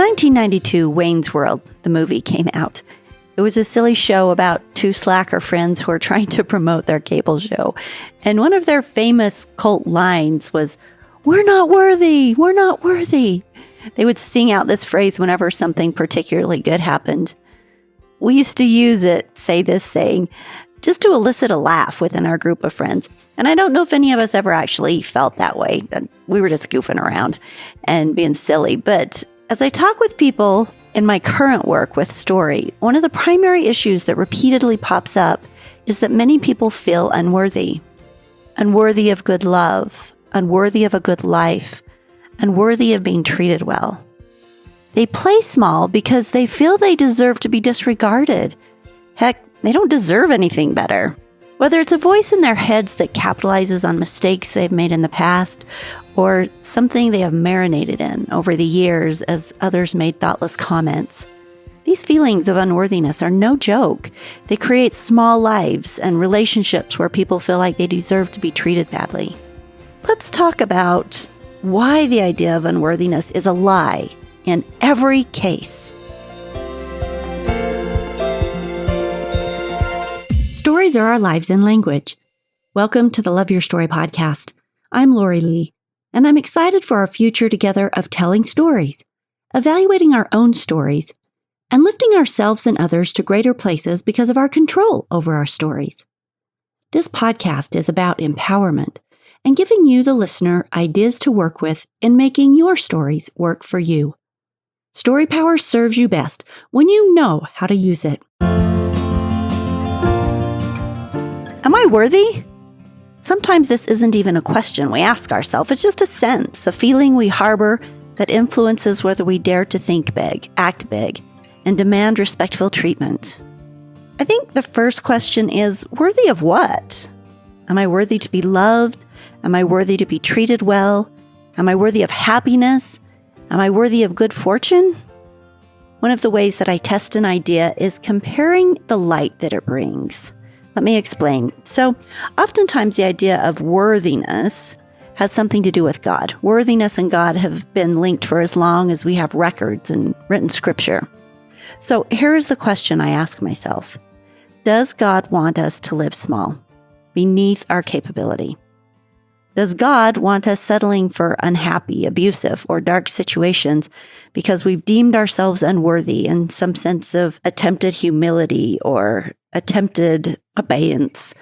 1992, Wayne's World, the movie, came out. It was a silly show about two slacker friends who were trying to promote their cable show. And one of their famous cult lines was, "We're not worthy, we're not worthy." They would sing out this phrase whenever something particularly good happened. We used to say this saying, just to elicit a laugh within our group of friends. And I don't know if any of us ever actually felt that way. We were just goofing around and being silly. But as I talk with people in my current work with story, one of the primary issues that repeatedly pops up is that many people feel unworthy. Unworthy of good love, unworthy of a good life, unworthy of being treated well. They play small because they feel they deserve to be disregarded. Heck, they don't deserve anything better. Whether it's a voice in their heads that capitalizes on mistakes they've made in the past, or something they have marinated in over the years as others made thoughtless comments. These feelings of unworthiness are no joke. They create small lives and relationships where people feel like they deserve to be treated badly. Let's talk about why the idea of unworthiness is a lie in every case. Stories are our lives in language. Welcome to the Love Your Story podcast. I'm Lori Lee, and I'm excited for our future together of telling stories, evaluating our own stories, and lifting ourselves and others to greater places because of our control over our stories. This podcast is about empowerment and giving you, the listener, ideas to work with in making your stories work for you. Story power serves you best when you know how to use it. Am I worthy? Sometimes this isn't even a question we ask ourselves. It's just a sense, a feeling we harbor that influences whether we dare to think big, act big, and demand respectful treatment. I think the first question is, worthy of what? Am I worthy to be loved? Am I worthy to be treated well? Am I worthy of happiness? Am I worthy of good fortune? One of the ways that I test an idea is comparing the light that it brings. Let me explain. So, oftentimes the idea of worthiness has something to do with God. Worthiness and God have been linked for as long as we have records and written scripture. So, here's the question I ask myself. Does God want us to live small, beneath our capability? Does God want us settling for unhappy, abusive, or dark situations because we've deemed ourselves unworthy in some sense of attempted humility or attempted abeyance?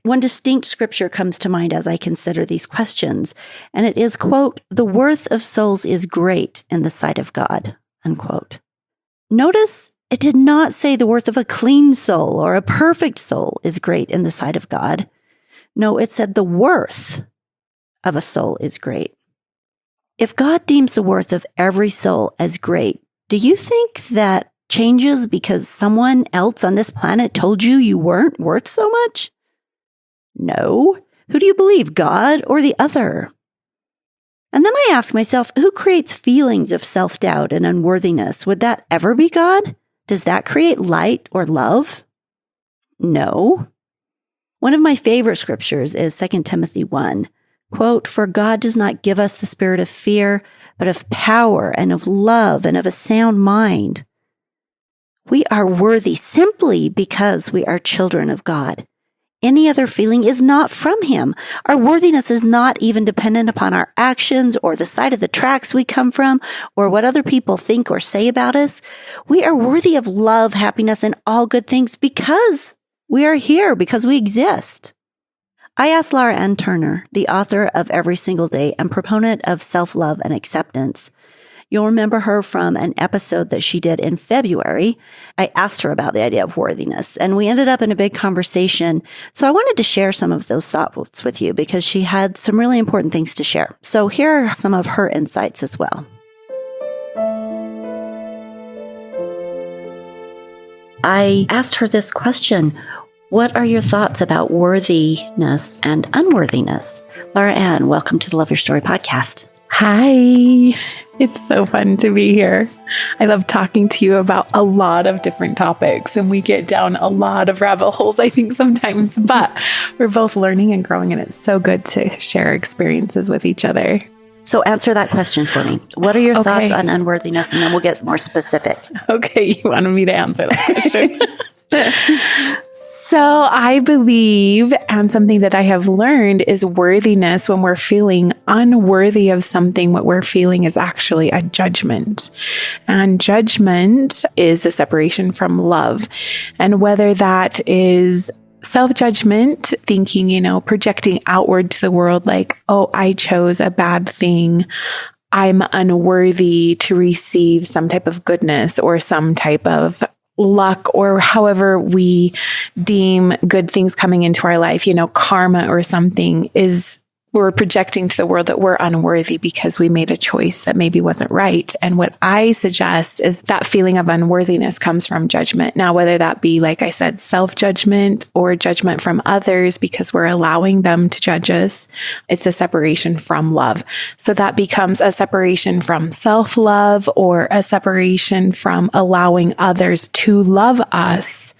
One distinct scripture comes to mind as I consider these questions, and it is, quote, "The worth of souls is great in the sight of God," unquote. Notice it did not say the worth of a clean soul or a perfect soul is great in the sight of God. No, it said the worth of a soul is great. If God deems the worth of every soul as great, do you think that changes because someone else on this planet told you weren't worth so much? No. Who do you believe, God or the other? And then I ask myself, who creates feelings of self-doubt and unworthiness? Would that ever be God? Does that create light or love? No. One of my favorite scriptures is 2 Timothy 1. Quote, "For God does not give us the spirit of fear, but of power and of love and of a sound mind." We are worthy simply because we are children of God. Any other feeling is not from Him. Our worthiness is not even dependent upon our actions or the side of the tracks we come from or what other people think or say about us. We are worthy of love, happiness, and all good things because we are here, because we exist. I asked Laura Ann Turner, the author of Every Single Day and proponent of self-love and acceptance. You'll remember her from an episode that she did in February. I asked her about the idea of worthiness, and we ended up in a big conversation. So I wanted to share some of those thoughts with you because she had some really important things to share. So here are some of her insights as well. I asked her this question. What are your thoughts about worthiness and unworthiness? Laura Ann, welcome to the Love Your Story podcast. Hi. It's so fun to be here. I love talking to you about a lot of different topics, and we get down a lot of rabbit holes, I think, sometimes, but we're both learning and growing, and it's so good to share experiences with each other. So answer that question for me. What are your Okay. thoughts on unworthiness? And then we'll get more specific. Okay, you wanted me to answer that question. So I believe, and something that I have learned is worthiness. When we're feeling unworthy of something, what we're feeling is actually a judgment. And judgment is the separation from love. And whether that is self-judgment, thinking, projecting outward to the world like, oh, I chose a bad thing. I'm unworthy to receive some type of goodness or some type of luck, or however we deem good things coming into our life, karma or something, is we're projecting to the world that we're unworthy because we made a choice that maybe wasn't right. And what I suggest is that feeling of unworthiness comes from judgment. Now, whether that be, like I said, self-judgment or judgment from others because we're allowing them to judge us, it's a separation from love. So that becomes a separation from self-love or a separation from allowing others to love us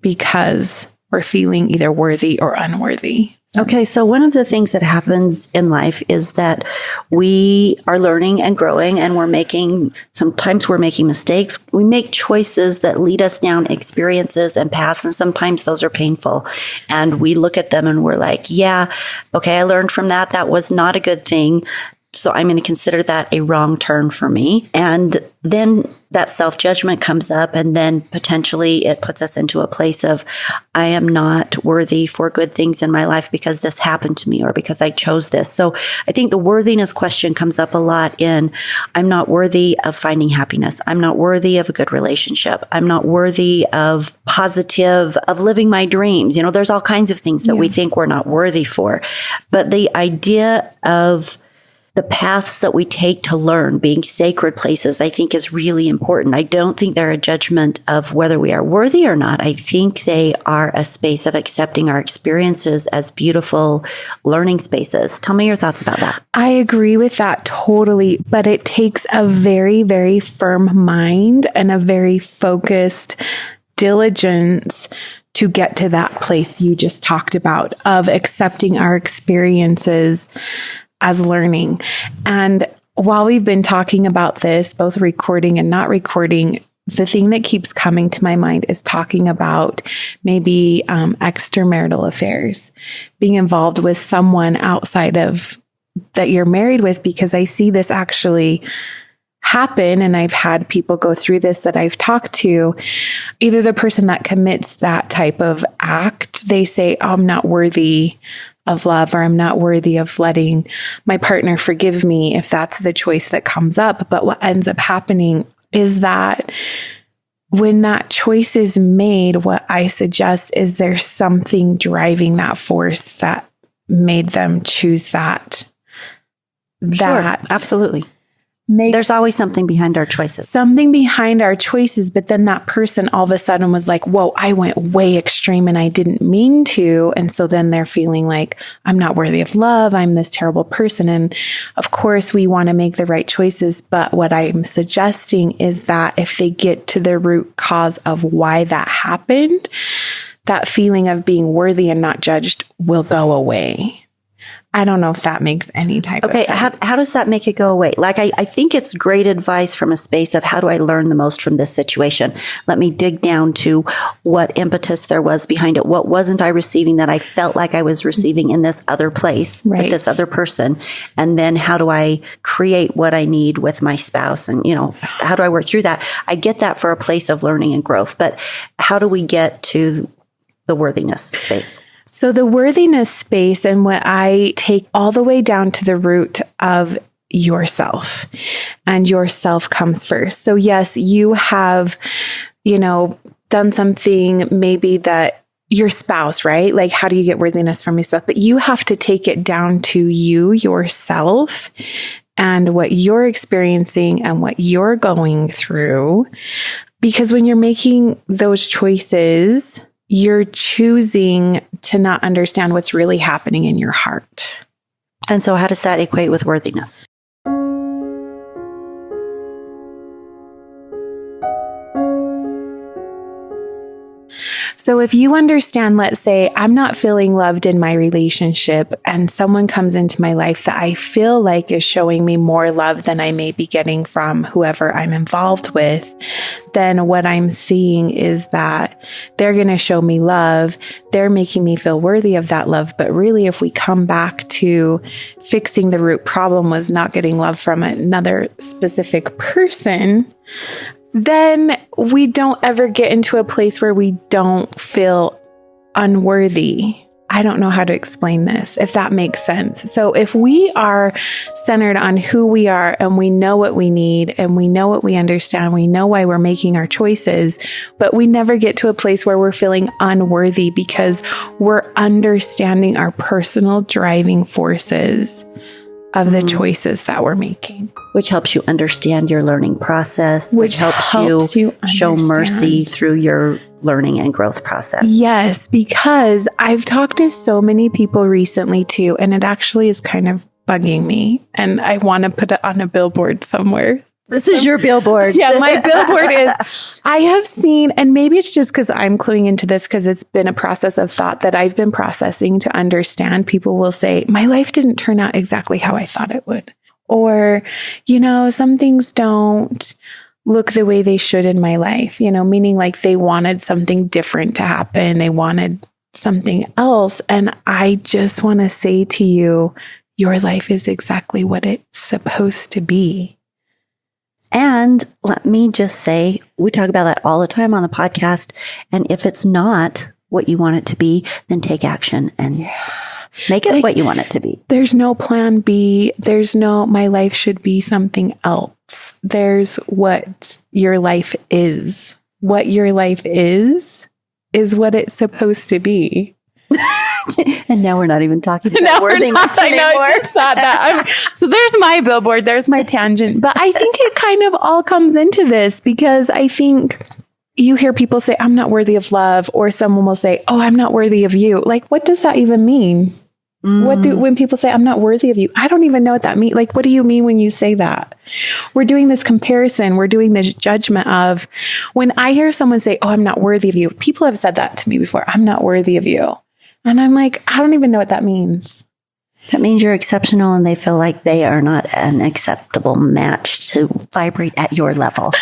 because we're feeling either worthy or unworthy. Okay, so one of the things that happens in life is that we are learning and growing, and sometimes we're making mistakes. We make choices that lead us down experiences and paths, and sometimes those are painful. And we look at them and we're like, yeah, okay, I learned from that. That was not a good thing. So I'm going to consider that a wrong turn for me. And then that self-judgment comes up, and then potentially it puts us into a place of, I am not worthy for good things in my life because this happened to me or because I chose this. So I think the worthiness question comes up a lot in, I'm not worthy of finding happiness. I'm not worthy of a good relationship. I'm not worthy of living my dreams. There's all kinds of things that we think we're not worthy for. But the idea of the paths that we take to learn, being sacred places, I think is really important. I don't think they're a judgment of whether we are worthy or not. I think they are a space of accepting our experiences as beautiful learning spaces. Tell me your thoughts about that. I agree with that totally, but it takes a very, very firm mind and a very focused diligence to get to that place you just talked about of accepting our experiences as learning. And while we've been talking about this, both recording and not recording, the thing that keeps coming to my mind is talking about maybe extramarital affairs, being involved with someone outside of that you're married with, because I see this actually happen. And I've had people go through this that I've talked to. Either the person that commits that type of act, they say, oh, I'm not worthy of love, or I'm not worthy of letting my partner forgive me if that's the choice that comes up. But what ends up happening is that when that choice is made, what I suggest is there's something driving that force that made them choose that. Sure, absolutely. There's always something behind our choices. But then that person all of a sudden was like, whoa, I went way extreme and I didn't mean to. And so then they're feeling like, I'm not worthy of love. I'm this terrible person. And of course, we want to make the right choices. But what I'm suggesting is that if they get to the root cause of why that happened, that feeling of being worthy and not judged will go away. I don't know if that makes any type of sense. Okay, how does that make it go away? Like, I think it's great advice from a space of how do I learn the most from this situation? Let me dig down to what impetus there was behind it. What wasn't I receiving that I felt like I was receiving in this other place with this other person? And then how do I create what I need with my spouse? And, how do I work through that? I get that for a place of learning and growth, but how do we get to the worthiness space? So the worthiness space, and what I take all the way down to the root of yourself, and yourself comes first. So yes, you have, done something maybe that your spouse, right? Like, how do you get worthiness from your spouse? But you have to take it down to you, yourself, and what you're experiencing and what you're going through. Because when you're making those choices, you're choosing to not understand what's really happening in your heart. And so how does that equate with worthiness? So if you understand, let's say I'm not feeling loved in my relationship and someone comes into my life that I feel like is showing me more love than I may be getting from whoever I'm involved with, then what I'm seeing is that they're going to show me love. They're making me feel worthy of that love. But really, if we come back to fixing the root problem was not getting love from another specific person, then we don't ever get into a place where we don't feel unworthy. I don't know how to explain this, if that makes sense. So if we are centered on who we are and we know what we need and we know what we understand, we know why we're making our choices, but we never get to a place where we're feeling unworthy because we're understanding our personal driving forces of the choices that we're making. Which helps you understand your learning process, which helps you show mercy through your learning and growth process. Yes, because I've talked to so many people recently too, and it actually is kind of bugging me. And I want to put it on a billboard somewhere. This is your billboard. Yeah, my billboard is, I have seen, and maybe it's just because I'm cluing into this because it's been a process of thought that I've been processing to understand. People will say, my life didn't turn out exactly how I thought it would. Or, some things don't look the way they should in my life, meaning like they wanted something different to happen. They wanted something else. And I just want to say to you, your life is exactly what it's supposed to be. And let me just say, we talk about that all the time on the podcast. And if it's not what you want it to be, then take action and make it what you want it to be. There's no plan B. There's no, my life should be something else. There's what your life is. What your life is what it's supposed to be. And now we're not even talking about worthiness anymore. I just thought that. So there's my billboard. There's my tangent. But I think it kind of all comes into this because I think you hear people say, I'm not worthy of love, or someone will say, oh, I'm not worthy of you. Like, what does that even mean? When people say, I'm not worthy of you, I don't even know what that means. Like, what do you mean when you say that? We're doing this comparison. We're doing this judgment of when I hear someone say, oh, I'm not worthy of you. People have said that to me before. I'm not worthy of you. And I'm like, I don't even know what that means. That means you're exceptional and they feel like they are not an acceptable match to vibrate at your level.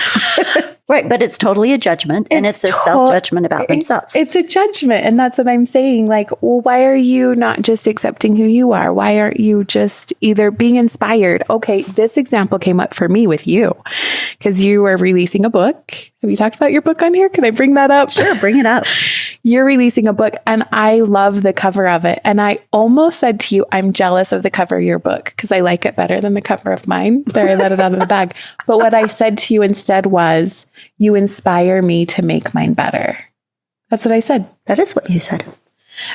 Right. But it's totally a judgment and it's a self-judgment about themselves. It's a judgment. And that's what I'm saying. Like, well, why are you not just accepting who you are? Why aren't you just either being inspired? Okay, this example came up for me with you because you are releasing a book. Have you talked about your book on here? Can I bring that up? Sure, bring it up. You're releasing a book and I love the cover of it. And I almost said to you, I'm jealous of the cover of your book because I like it better than the cover of mine. There, I let it out of the bag. But what I said to you instead was, you inspire me to make mine better. That's what I said. That is what you said.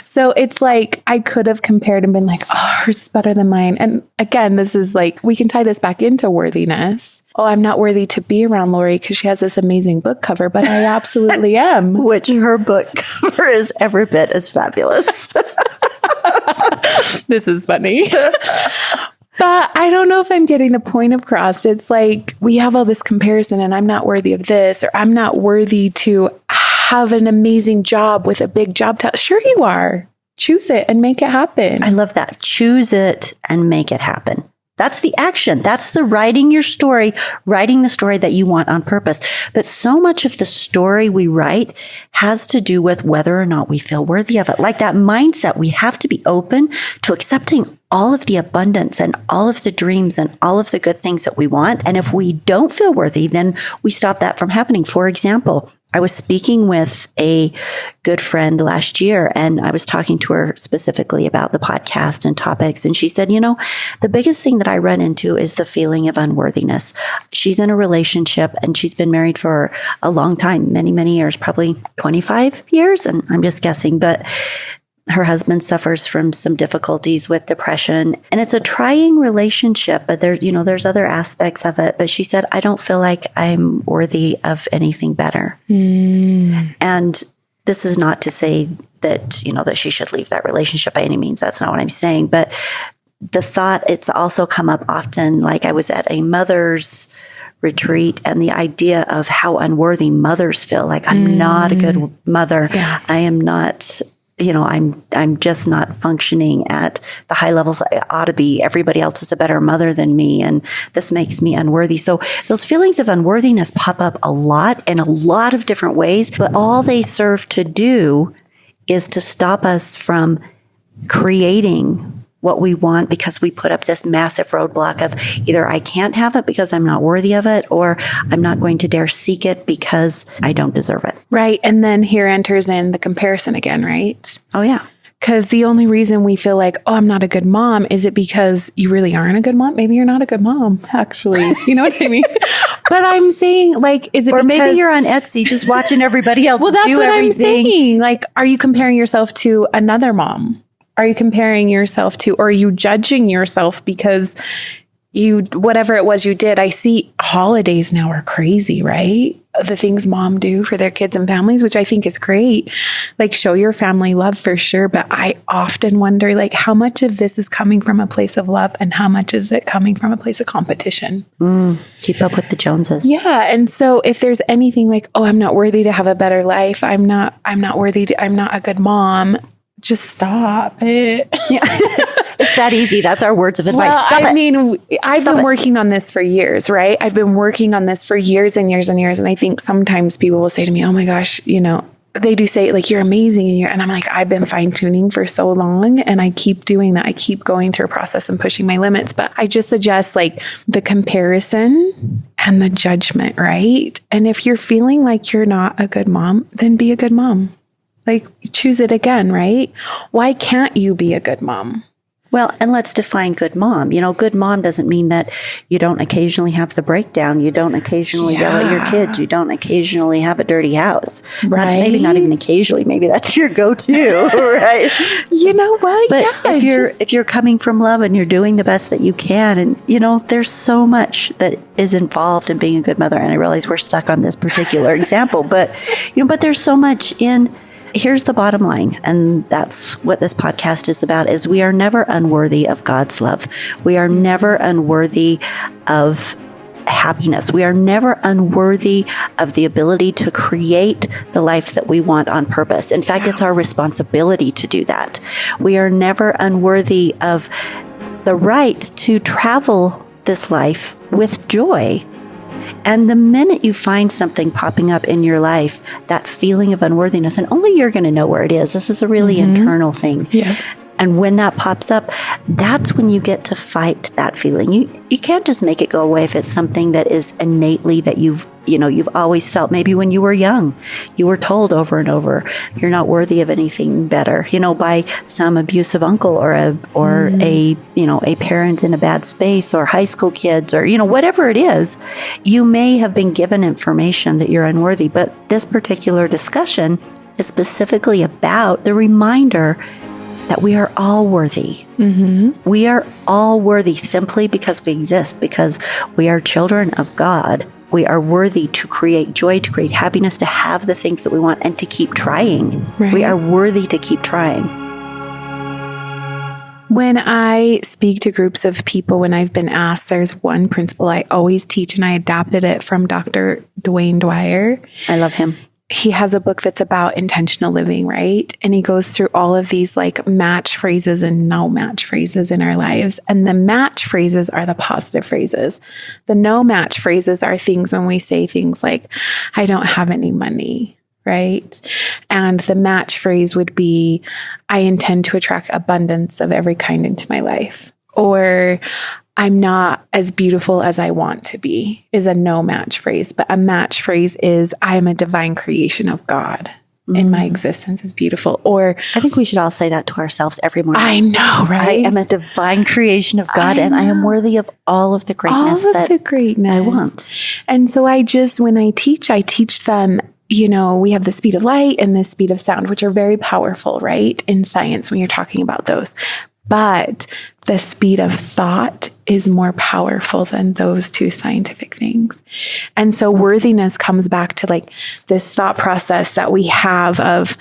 So it's like, I could have compared and been like, oh, hers is better than mine. And again, this is like, we can tie this back into worthiness. Oh, I'm not worthy to be around Lori because she has this amazing book cover, but I absolutely am. Which her book cover is every bit as fabulous. This is funny. But I don't know if I'm getting the point across. It's like we have all this comparison and I'm not worthy of this, or I'm not worthy to have an amazing job with a big job title. Sure you are. Choose it and make it happen. I love that. Choose it and make it happen. That's the action. That's the writing your story, writing the story that you want on purpose. But so much of the story we write has to do with whether or not we feel worthy of it. Like that mindset, we have to be open to accepting all of the abundance and all of the dreams and all of the good things that we want. And if we don't feel worthy, then we stop that from happening. For example, I was speaking with a good friend last year and I was talking to her specifically about the podcast and topics. And she said, the biggest thing that I run into is the feeling of unworthiness. She's in a relationship and she's been married for a long time, many, many years, probably 25 years. And I'm just guessing, but her husband suffers from some difficulties with depression and it's a trying relationship, but there's other aspects of it. But she said, I don't feel like I'm worthy of anything better. And this is not to say that, that she should leave that relationship by any means. That's not what I'm saying. But the thought, it's also come up often. Like I was at a mother's retreat, and the idea of how unworthy mothers feel. Like, I'm not a good mother. Yeah. I am not, I'm just not functioning at the high levels I ought to be. Everybody else is a better mother than me, and this makes me unworthy. So those feelings of unworthiness pop up a lot in a lot of different ways, but all they serve to do is to stop us from creating what we want, because we put up this massive roadblock of either I can't have it because I'm not worthy of it, or I'm not going to dare seek it because I don't deserve it. Right. And then here enters in the comparison again, right? Oh, yeah. Because the only reason we feel like, oh, I'm not a good mom, is it because you really aren't a good mom? Maybe you're not a good mom, actually. You know what I mean? But I'm saying, like, is it or because... maybe you're on Etsy just watching everybody else well, that's do what everything. I'm saying. Like, are you comparing yourself to another mom? Are you comparing yourself to, or are you judging yourself because whatever it was you did? I see holidays now are crazy, right? The things mom do for their kids and families, which I think is great. Like, show your family love for sure. But I often wonder, like, how much of this is coming from a place of love and how much is it coming from a place of competition? Keep up with the Joneses. Yeah. And so if there's anything like, oh, I'm not worthy to have a better life, I'm not worthy to, I'm not a good mom, just stop it. Yeah. It's that easy. That's our words of advice. Well, Stop it. I mean, I've been working on this for years, right? I've been working on this for years and years and years. And I think sometimes people will say to me, oh my gosh, they do say, like, you're amazing. And I'm like, I've been fine tuning for so long, and I keep doing that. I keep going through a process and pushing my limits. But I just suggest, like, the comparison and the judgment, right? And if you're feeling like you're not a good mom, then be a good mom. Like, choose it again, right? Why can't you be a good mom? Well, and let's define good mom. Good mom doesn't mean that you don't occasionally have the breakdown. You don't occasionally yell at your kids. You don't occasionally have a dirty house. Right. Maybe not even occasionally. Maybe that's your go-to, right? You know what? But if you're coming from love and you're doing the best that you can, and there's so much that is involved in being a good mother. And I realize we're stuck on this particular example, but there's so much in. Here's the bottom line, and that's what this podcast is about, is we are never unworthy of God's love. We are never unworthy of happiness. We are never unworthy of the ability to create the life that we want on purpose. In fact, it's our responsibility to do that. We are never unworthy of the right to travel this life with joy. And the minute you find something popping up in your life, that feeling of unworthiness, and only you're going to know where it is. This is a really internal thing. Yeah. And when that pops up, that's when you get to fight that feeling. You can't just make it go away if it's something that is innately that you've always felt. Maybe when you were young, you were told over and over, you're not worthy of anything better, by some abusive uncle or a parent in a bad space, or high school kids, or, whatever it is. You may have been given information that you're unworthy, but this particular discussion is specifically about the reminder that we are all worthy. We are all worthy simply because we exist, because we are children of God. We are worthy to create joy, to create happiness, to have the things that we want, and to keep trying. Right. We are worthy to keep trying. When I speak to groups of people, when I've been asked, there's one principle I always teach, and I adapted it from Dr. Dwayne Dwyer. I love him. He has a book that's about intentional living, right? And he goes through all of these like match phrases and no match phrases in our lives. And the match phrases are the positive phrases. The no match phrases are things when we say things like, I don't have any money, right? And the match phrase would be, I intend to attract abundance of every kind into my life. Or I'm not as beautiful as I want to be, is a no match phrase. But a match phrase is, I am a divine creation of God and my existence is beautiful. Or I think we should all say that to ourselves every morning. I know, right? I am a divine creation of God, and I am worthy of all of the greatness I want. And so when I teach them, we have the speed of light and the speed of sound, which are very powerful, right? In science, when you're talking about those. But the speed of thought is more powerful than those two scientific things. And so worthiness comes back to like this thought process that we have of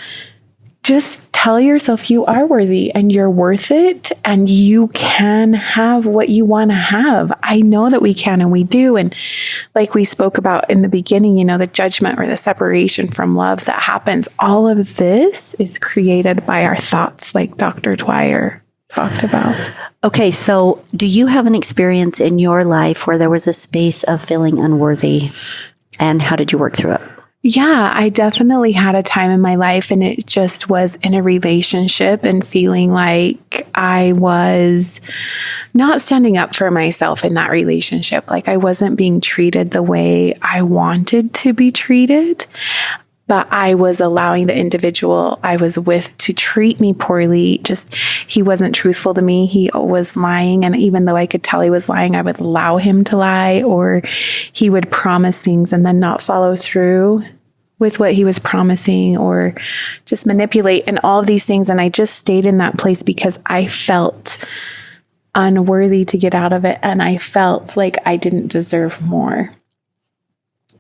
just tell yourself you are worthy and you're worth it and you can have what you want to have. I know that we can and we do. And like we spoke about in the beginning, the judgment or the separation from love that happens, all of this is created by our thoughts, like Dr. Dwyer talked about. Okay, so do you have an experience in your life where there was a space of feeling unworthy? And how did you work through it? Yeah, I definitely had a time in my life, and it just was in a relationship and feeling like I was not standing up for myself in that relationship. Like I wasn't being treated the way I wanted to be treated, but I was allowing the individual I was with to treat me poorly. Just, he wasn't truthful to me. He was lying. And even though I could tell he was lying, I would allow him to lie, or he would promise things and then not follow through with what he was promising, or just manipulate and all of these things. And I just stayed in that place because I felt unworthy to get out of it. And I felt like I didn't deserve more.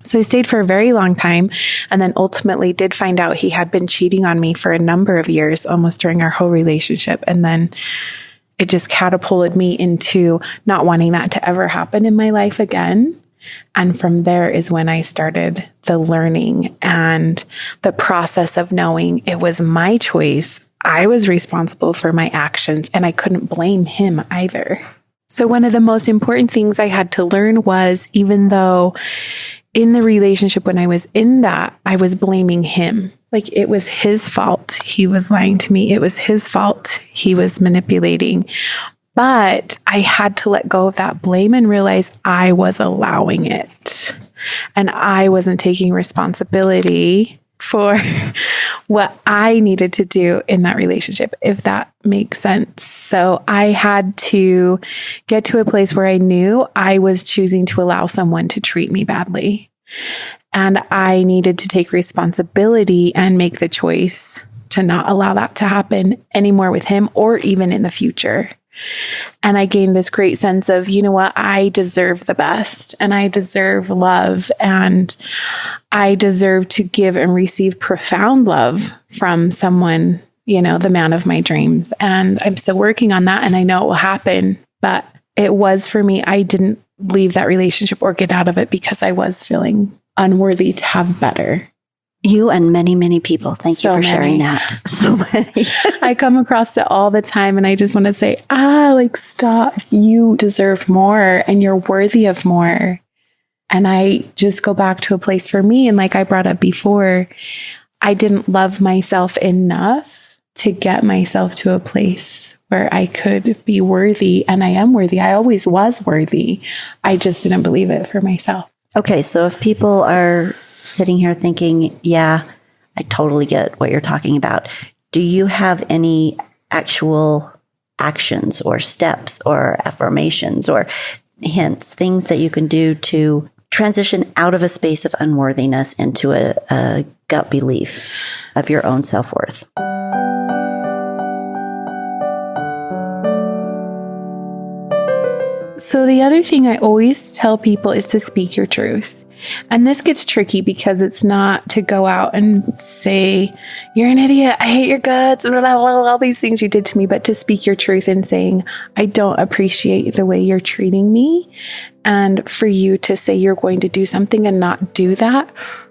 So I stayed for a very long time, and then ultimately did find out he had been cheating on me for a number of years, almost during our whole relationship. And then it just catapulted me into not wanting that to ever happen in my life again. And from there is when I started the learning and the process of knowing it was my choice. I was responsible for my actions, and I couldn't blame him either. So one of the most important things I had to learn was, even though in the relationship when I was in that, I was blaming him. Like it was his fault. He was lying to me. It was his fault. He was manipulating. But I had to let go of that blame and realize I was allowing it. And I wasn't taking responsibility for what I needed to do in that relationship, if that makes sense. So I had to get to a place where I knew I was choosing to allow someone to treat me badly. And I needed to take responsibility and make the choice to not allow that to happen anymore with him or even in the future. And I gained this great sense of, you know what, I deserve the best, and I deserve love, and I deserve to give and receive profound love from someone, the man of my dreams. And I'm still working on that, and I know it will happen, but it was for me. I didn't leave that relationship or get out of it because I was feeling unworthy to have better. You and many, many people. Thank you for sharing that. So many. I come across it all the time, and I just want to say, stop. You deserve more, and you're worthy of more. And I just go back to a place for me. And like I brought up before, I didn't love myself enough to get myself to a place where I could be worthy. And I am worthy. I always was worthy. I just didn't believe it for myself. Okay. So if people are sitting here thinking, yeah, I totally get what you're talking about, do you have any actual actions or steps or affirmations or hints, things that you can do to transition out of a space of unworthiness into a gut belief of your own self-worth? So the other thing I always tell people is to speak your truth. And this gets tricky because it's not to go out and say, you're an idiot, I hate your guts, blah, blah, blah, all these things you did to me, but to speak your truth and saying, I don't appreciate the way you're treating me. And for you to say you're going to do something and not do that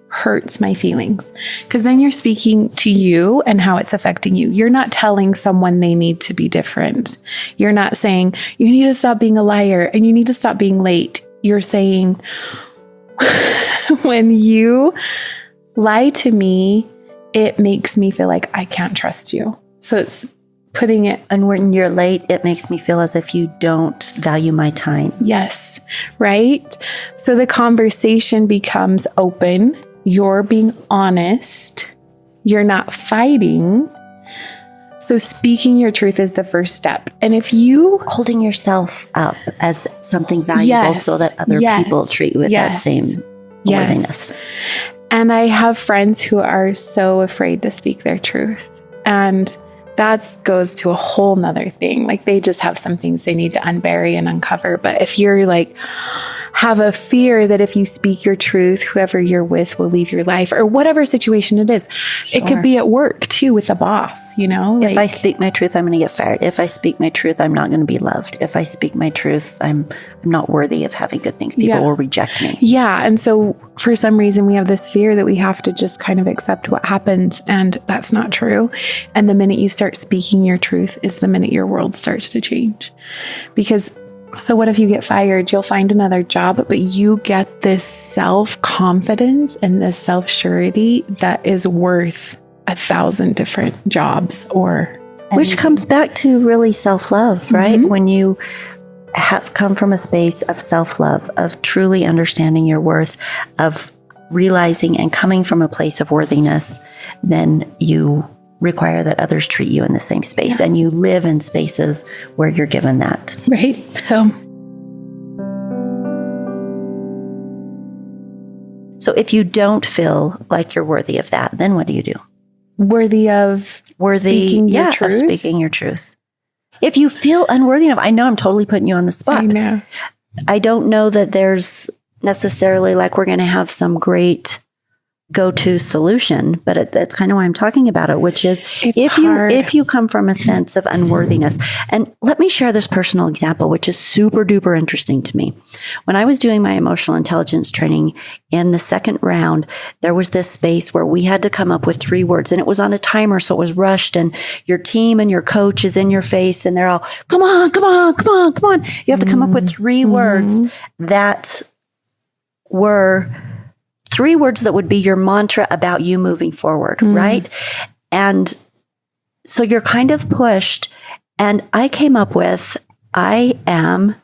hurts my feelings, because then you're speaking to you and how it's affecting you. You're not telling someone they need to be different. You're not saying you need to stop being a liar and you need to stop being late. You're saying, when you lie to me, it makes me feel like I can't trust you. So it's putting it. And when you're late, it makes me feel as if you don't value my time. Yes. Right. So the conversation becomes open. You're being honest. You're not fighting. So speaking your truth is the first step. And if you holding yourself up as something valuable so that other people treat you with that same worthiness. And I have friends who are so afraid to speak their truth. And that goes to a whole nother thing. Like they just have some things they need to unbury and uncover. But if you're like, have a fear that if you speak your truth, whoever you're with will leave your life, or whatever situation it is. It could be at work too with the boss, you know? If I speak my truth, I'm going to get fired. If I speak my truth, I'm not going to be loved. If I speak my truth, I'm not worthy of having good things. People will reject me. Yeah. And so for some reason, we have this fear that we have to just kind of accept what happens. And that's not true. And the minute you start speaking your truth is the minute your world starts to change. Because so what if you get fired? You'll find another job, but you get this self-confidence and this self-surety that is worth 1,000 different jobs which comes back to really self-love, right? When you have come from a space of self-love, of truly understanding your worth, of realizing and coming from a place of worthiness, then you require that others treat you in the same space, and you live in spaces where you're given that. Right. So if you don't feel like you're worthy of that, then what do you do? Worthy of speaking your truth? Of speaking your truth. If you feel unworthy enough, I know I'm totally putting you on the spot. I know. I don't know that there's necessarily like we're going to have some great go-to solution, but that's kind of why I'm talking about it, which is if you come from a sense of unworthiness. And let me share this personal example, which is super duper interesting to me. When I was doing my emotional intelligence training in the second round, there was this space where we had to come up with 3 words, and it was on a timer. So it was rushed, and your team and your coach is in your face, and they're all, come on, come on, come on, come on. You have to come up with 3 words that were 3 words that would be your mantra about you moving forward, right? And so you're kind of pushed. And I came up with, I am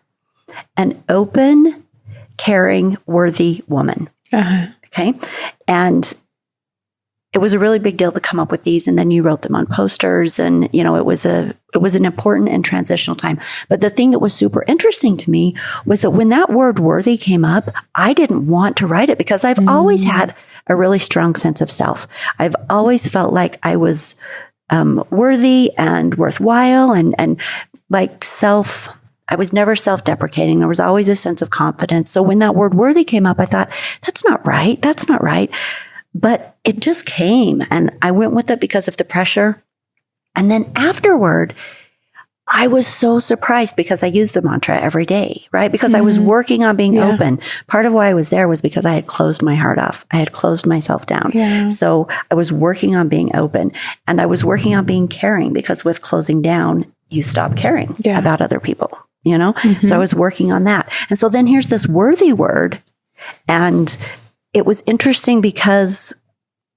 an open, caring, worthy woman. Okay. And it was a really big deal to come up with these. And then you wrote them on posters, and, you know, it was an important and transitional time. But the thing that was super interesting to me was that when that word worthy came up, I didn't want to write it because I've always had a really strong sense of self. I've always felt like I was worthy and worthwhile, and like I was never self-deprecating. There was always a sense of confidence. So when that word worthy came up, I thought, that's not right. That's not right. But it just came, and I went with it because of the pressure. And then afterward, I was so surprised because I used the mantra every day, right? Because I was working on being open. Part of why I was there was because I had closed my heart off. I had closed myself down. So I was working on being open, and I was working on being caring, because with closing down, you stop caring about other people, you know? So I was working on that. And so then here's this worthy word, and it was interesting because,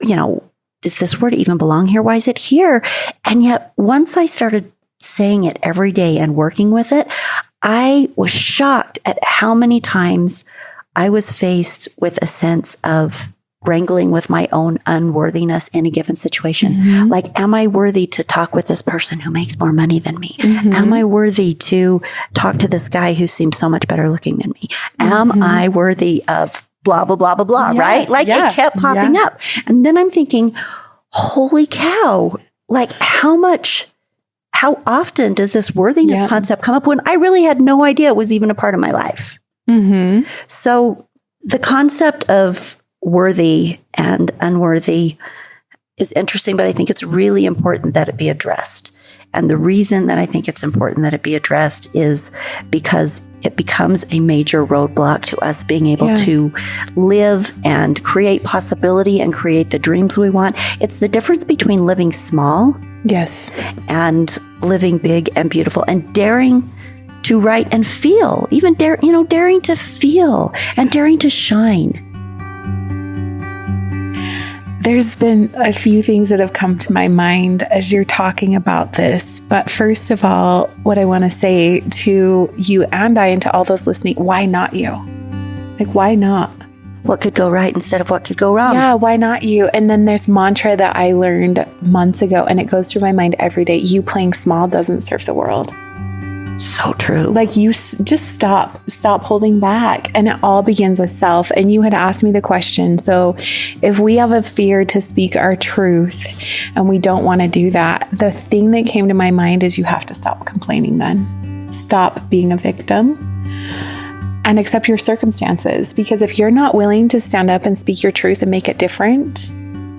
you know, does this word even belong here? Why is it here? And yet once I started saying it every day and working with it, I was shocked at how many times I was faced with a sense of wrangling with my own unworthiness in a given situation. Like, am I worthy to talk with this person who makes more money than me? Am I worthy to talk to this guy who seems so much better looking than me? Am I worthy of blah, blah, blah, blah, blah, right? Like it kept popping up. And then I'm thinking, holy cow, like how often does this worthiness concept come up when I really had no idea it was even a part of my life? So the concept of worthy and unworthy is interesting, but I think it's really important that it be addressed. And the reason that I think it's important that it be addressed is because it becomes a major roadblock to us being able to live and create possibility and create the dreams we want. It's the difference between living small and living big and beautiful, and daring to write and feel, even daring to feel and daring to shine. There's been a few things that have come to my mind as you're talking about this. But first of all, what I want to say to you and I, and to all those listening, why not you? Like, why not? What could go right instead of what could go wrong? Yeah, why not you? And then there's mantra that I learned months ago, and it goes through my mind every day. You playing small doesn't serve the world. So true. Like, you just stop holding back. And it all begins with self. And you had asked me the question. So if we have a fear to speak our truth and we don't want to do that, the thing that came to my mind is you have to stop complaining then. Stop being a victim and accept your circumstances. Because if you're not willing to stand up and speak your truth and make it different,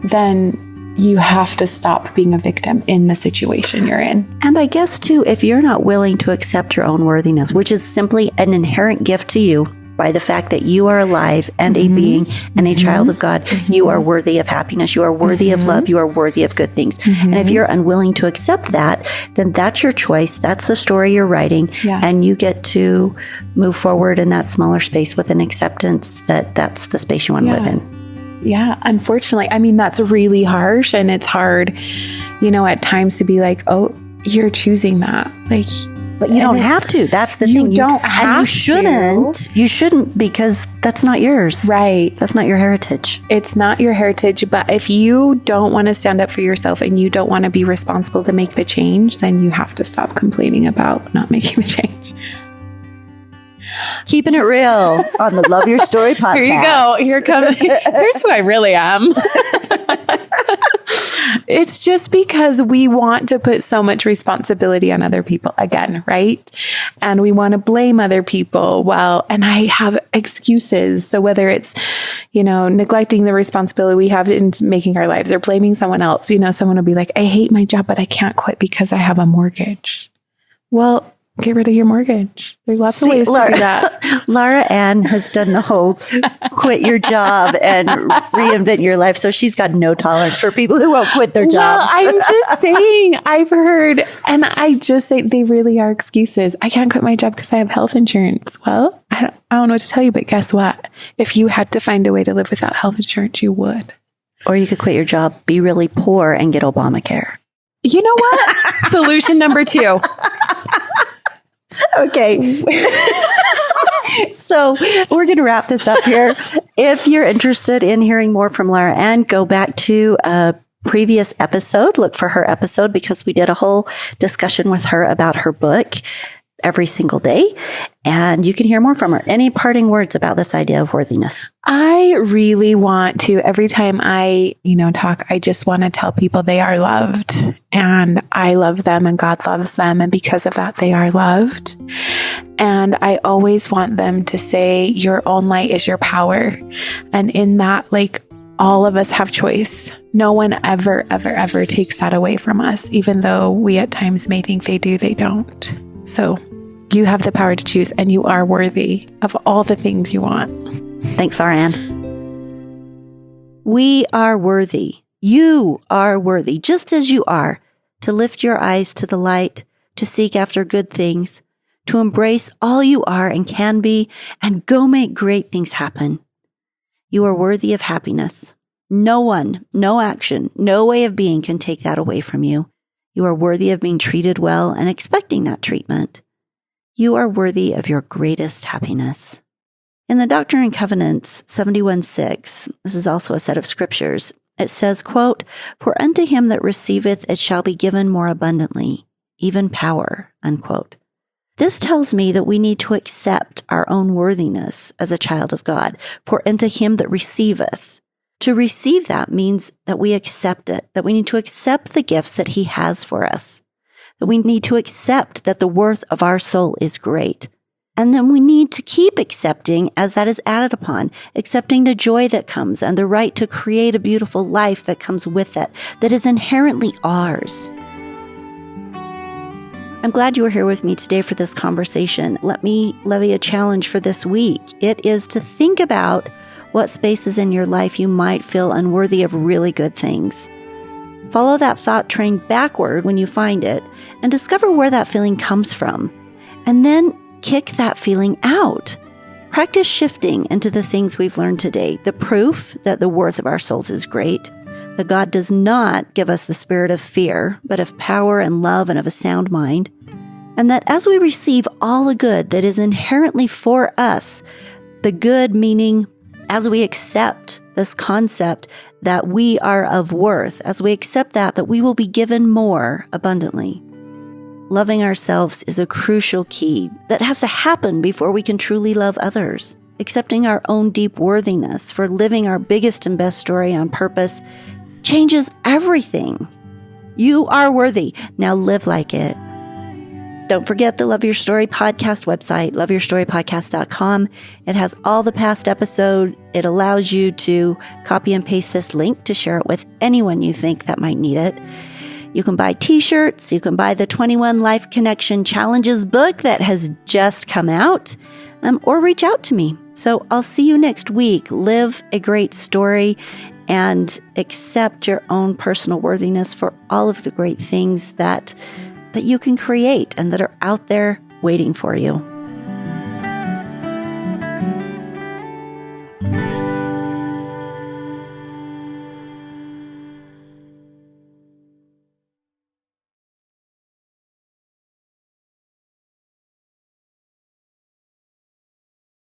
then you have to stop being a victim in the situation you're in. And I guess too, if you're not willing to accept your own worthiness, which is simply an inherent gift to you by the fact that you are alive and a being and a child of God, you are worthy of happiness. You are worthy of love. You are worthy of good things. And if you're unwilling to accept that, then that's your choice. That's the story you're writing. And you get to move forward in that smaller space with an acceptance that that's the space you want to live in. Yeah, unfortunately. I mean, that's really harsh, and it's hard, at times to be like, oh, you're choosing that. But you don't have to. That's the thing. You don't have and you shouldn't. to. You shouldn't, because that's not yours. Right. That's not your heritage. It's not your heritage. But if you don't want to stand up for yourself and you don't want to be responsible to make the change, then you have to stop complaining about not making the change. Keeping it real on the Love Your Story podcast. Here you go. Here's who I really am. It's just because we want to put so much responsibility on other people again, right? And we want to blame other people. And I have excuses. So whether it's, neglecting the responsibility we have in making our lives or blaming someone else, someone will be like, I hate my job, but I can't quit because I have a mortgage. Well, get rid of your mortgage. There's lots of ways to do that. Laura Ann has done the whole quit your job and reinvent your life. So she's got no tolerance for people who won't quit their jobs. I'm just saying, I've heard, and I just say they really are excuses. I can't quit my job because I have health insurance. Well, I don't know what to tell you, but guess what? If you had to find a way to live without health insurance, you would. Or you could quit your job, be really poor, and get Obamacare. You know what? Solution number 2. Okay. So we're going to wrap this up here. If you're interested in hearing more from Laura Ann, go back to a previous episode. Look for her episode, because we did a whole discussion with her about her book every single day. And you can hear more from her. Any parting words about this idea of worthiness? I really want to, every time I, talk, I just want to tell people they are loved, and I love them and God loves them. And because of that, they are loved. And I always want them to say, your own light is your power. And in that, all of us have choice. No one ever, ever, ever takes that away from us. Even though we at times may think they do, they don't. So you have the power to choose, and you are worthy of all the things you want. Thanks, Laura Ann. We are worthy. You are worthy, just as you are, to lift your eyes to the light, to seek after good things, to embrace all you are and can be, and go make great things happen. You are worthy of happiness. No one, no action, no way of being can take that away from you. You are worthy of being treated well and expecting that treatment. You are worthy of your greatest happiness. In the Doctrine and Covenants 71:6, this is also a set of scriptures, it says, quote, "For unto him that receiveth it shall be given more abundantly, even power," unquote. This tells me that we need to accept our own worthiness as a child of God. For unto him that receiveth. To receive that means that we accept it, that we need to accept the gifts that he has for us, that we need to accept that the worth of our soul is great. And then we need to keep accepting as that is added upon, accepting the joy that comes and the right to create a beautiful life that comes with it, that is inherently ours. I'm glad you were here with me today for this conversation. Let me levy a challenge for this week. It is to think about what spaces in your life you might feel unworthy of really good things. Follow that thought train backward when you find it and discover where that feeling comes from. And then kick that feeling out. Practice shifting into the things we've learned today. The proof that the worth of our souls is great. That God does not give us the spirit of fear, but of power and love and of a sound mind. And that as we receive all the good that is inherently for us, the good meaning as we accept this concept that we are of worth, as we accept that we will be given more abundantly. Loving ourselves is a crucial key that has to happen before we can truly love others. Accepting our own deep worthiness for living our biggest and best story on purpose changes everything. You are worthy. Now live like it. Don't forget the Love Your Story podcast website, loveyourstorypodcast.com. It has all the past episodes. It allows you to copy and paste this link to share it with anyone you think that might need it. You can buy t-shirts. You can buy the 21 Life Connection Challenges book that has just come out, or reach out to me. So I'll see you next week. Live a great story and accept your own personal worthiness for all of the great things that you can create and that are out there waiting for you.